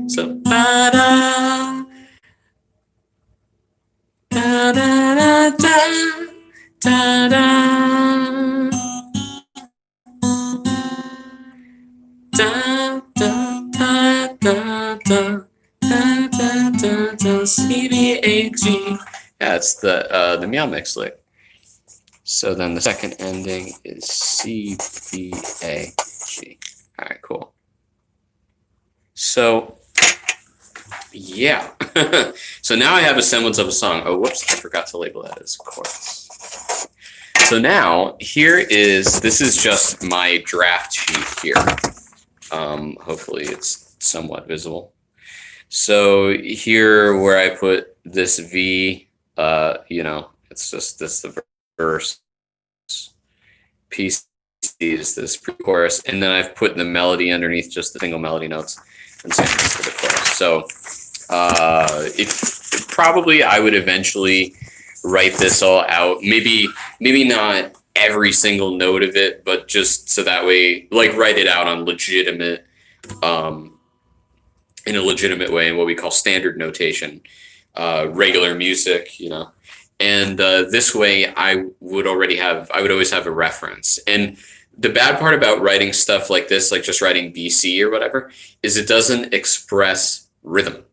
So C-B-A-G. Yeah, it's the meow mix lick. So then the second ending is C-B-A-G. All right, cool. So, yeah. So now I have a semblance of a song. Oh, whoops, I forgot to label that as chorus. So now, this is just my draft sheet here. Hopefully it's somewhat visible. So here where I put this V, it's just the verse piece is this pre-chorus, and then I've put the melody underneath, just the single melody notes, and same for the chorus. So probably I would eventually write this all out. Maybe not every single note of it, but just so that way, like, write it out on legitimate, in a legitimate way, in what we call standard notation, regular music, And this way, I would always have a reference. And the bad part about writing stuff like this, like just writing BC or whatever, is it doesn't express rhythm.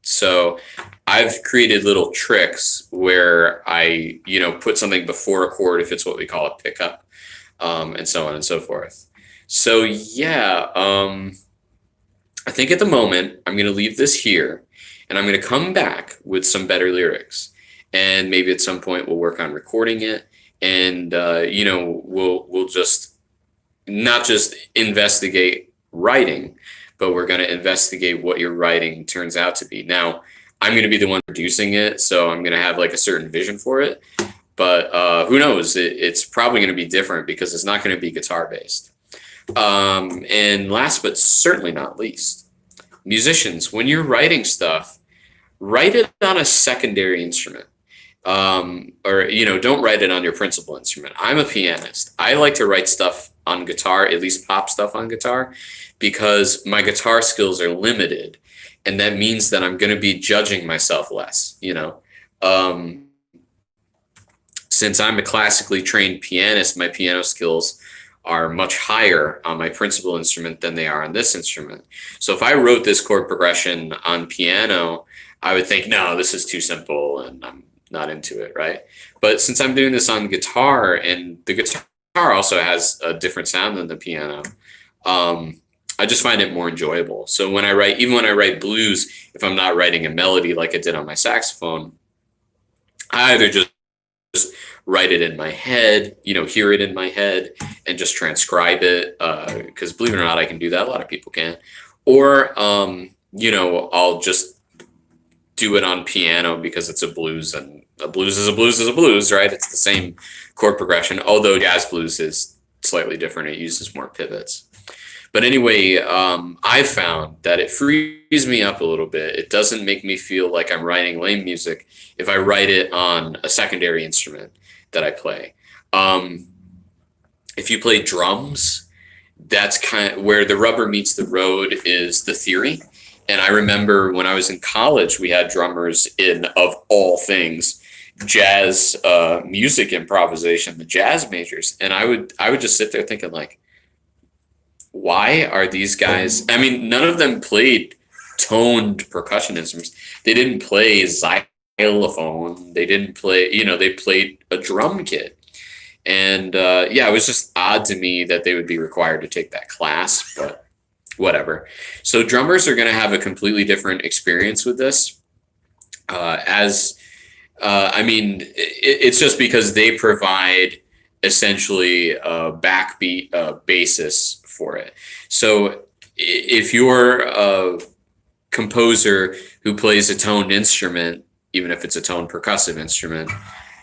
So I've created little tricks where I, put something before a chord if it's what we call a pickup, and so on and so forth. So yeah, I think at the moment I'm going to leave this here, and I'm going to come back with some better lyrics. And maybe at some point we'll work on recording it, and we'll just not just investigate writing, but we're going to investigate what your writing turns out to be. Now, I'm going to be the one producing it, so I'm going to have like a certain vision for it. But who knows? It's probably going to be different because it's not going to be guitar based. And last but certainly not least, musicians, when you're writing stuff, write it on a secondary instrument. Don't write it on your principal instrument. I'm a pianist. I like to write stuff on guitar, at least pop stuff on guitar, because my guitar skills are limited, and that means that I'm going to be judging myself less, since I'm a classically trained pianist, my piano skills are much higher on my principal instrument than they are on this instrument. So if I wrote this chord progression on piano, I would think, no, this is too simple, and I'm not into it, right? But since I'm doing this on guitar, and the guitar also has a different sound than the piano, I just find it more enjoyable. So when I write blues, if I'm not writing a melody like I did on my saxophone, I either just write it in my head, hear it in my head, and just transcribe it, because believe it or not, I can do that. A lot of people can. Or, I'll just do it on piano because it's a blues, and a blues is a blues is a blues, right? It's the same chord progression, although jazz blues is slightly different. It uses more pivots. But anyway, I found that it frees me up a little bit. It doesn't make me feel like I'm writing lame music if I write it on a secondary instrument that I play. If you play drums, that's kind of where the rubber meets the road, is the theory. And I remember when I was in college, we had drummers in, of all things, jazz music improvisation, the jazz majors. And I would just sit there thinking, like, why are these guys, I mean, none of them played toned percussion instruments. They didn't play xylophone. They didn't play, they played a drum kit. And it was just odd to me that they would be required to take that class, but whatever. So drummers are going to have a completely different experience with this. It's just because they provide essentially a backbeat basis for it. So if you're a composer who plays a toned instrument, even if it's a toned percussive instrument,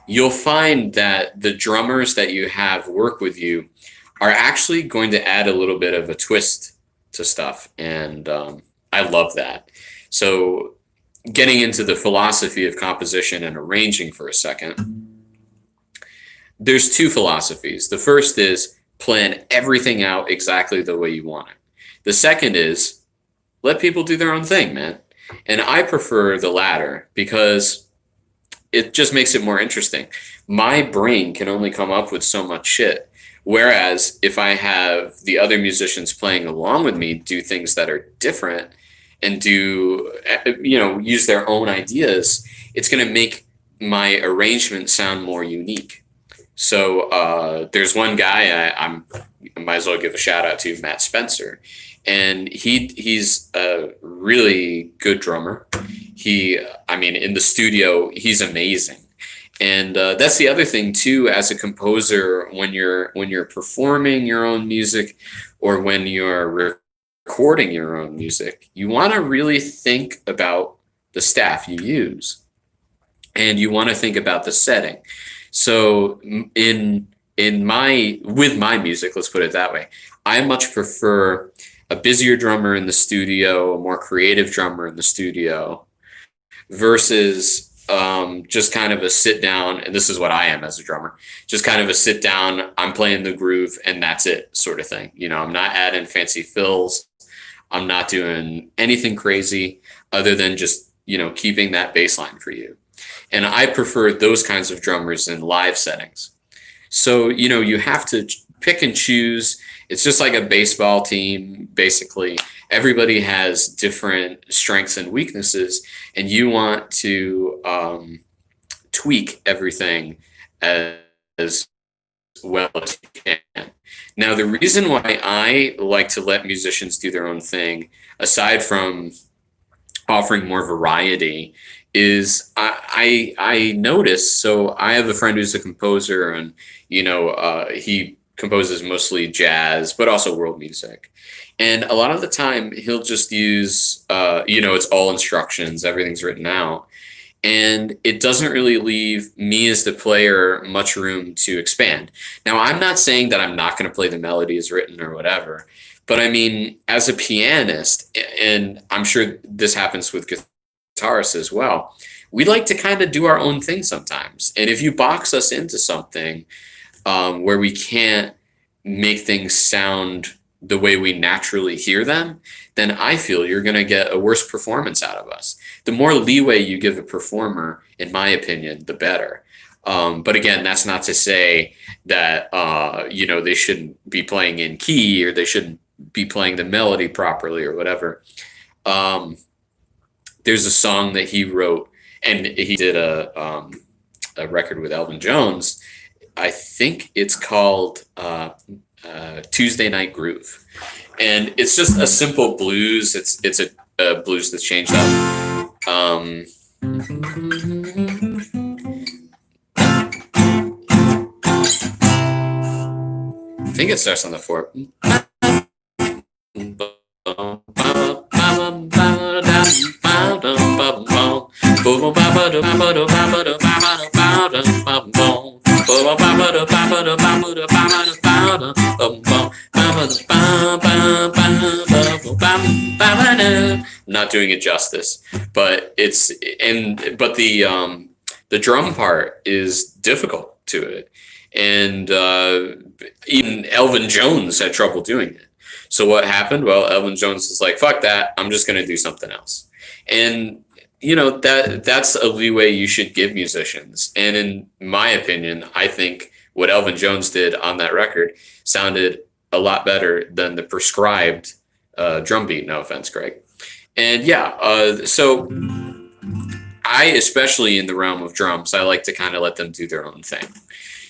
you'll find that the drummers that you have work with you are actually going to add a little bit of a twist to stuff. And I love that. So getting into the philosophy of composition and arranging for a second, there's two philosophies. The first is plan everything out exactly the way you want it. The second is let people do their own thing, man. And I prefer the latter because it just makes it more interesting. My brain can only come up with so much shit. Whereas if I have the other musicians playing along with me do things that are different and do, use their own ideas, it's going to make my arrangement sound more unique. So there's one guy I might as well give a shout out to, Matt Spencer, and he's a really good drummer. In the studio, he's amazing, and that's the other thing too. As a composer, when you're performing your own music, or when you're recording your own music, you want to really think about the staff you use, and you want to think about the setting. So with my music, let's put it that way, I much prefer a busier drummer in the studio, a more creative drummer in the studio, versus just kind of a sit down, and this is what I am as a drummer, just kind of a sit down, I'm playing the groove and that's it sort of thing. I'm not adding fancy fills. I'm not doing anything crazy other than just, keeping that bass line for you. And I prefer those kinds of drummers in live settings. So, you have to pick and choose. It's just like a baseball team, basically. Everybody has different strengths and weaknesses, and you want to tweak everything as well as you can. Now, the reason why I like to let musicians do their own thing, aside from offering more variety, is I notice. So I have a friend who's a composer, and he composes mostly jazz, but also world music. And a lot of the time, he'll just use it's all instructions, everything's written out, and it doesn't really leave me as the player much room to expand. Now, I'm not saying that I'm not going to play the melody as written or whatever, but I mean, as a pianist, and I'm sure this happens with guitarists as well, we like to kind of do our own thing sometimes. And if you box us into something where we can't make things sound the way we naturally hear them, then I feel you're going to get a worse performance out of us. The more leeway you give a performer, in my opinion, the better. But again, that's not to say that, they shouldn't be playing in key, or they shouldn't be playing the melody properly or whatever. There's a song that he wrote, and he did a record with Elvin Jones. I think it's called Tuesday Night Groove, and it's just a simple blues. It's a blues that's changed up. I think it starts on the 4. Not doing it justice, but the drum part is difficult to it, and even Elvin Jones had trouble doing it. So what happened? Well, Elvin Jones is like, fuck that, I'm just going to do something else. And that's a leeway you should give musicians. And in my opinion, I think what Elvin Jones did on that record sounded a lot better than the prescribed drum beat. No offense, Greg. And so I, especially in the realm of drums, I like to kind of let them do their own thing.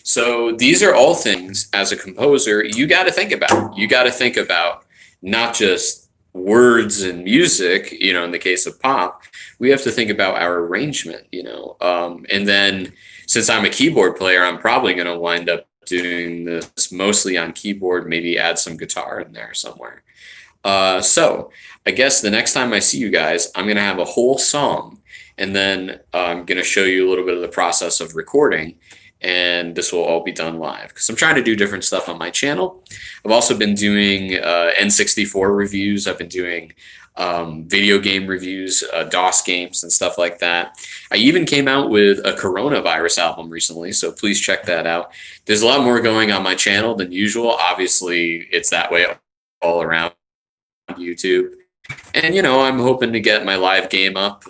So these are all things, as a composer, you got to think about. You got to think about not just words and music, in the case of pop, we have to think about our arrangement, and then since I'm a keyboard player, I'm probably going to wind up doing this mostly on keyboard, maybe add some guitar in there somewhere. So I guess the next time I see you guys, I'm going to have a whole song, and then I'm going to show you a little bit of the process of recording. And this will all be done live because I'm trying to do different stuff on my channel. I've also been doing N64 reviews. I've been doing video game reviews, DOS games, and stuff like that. I even came out with a coronavirus album recently, so please check that out. There's a lot more going on my channel than usual. Obviously, it's that way all around YouTube. And, I'm hoping to get my live game up.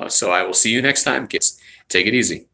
So I will see you next time, kids. Take it easy.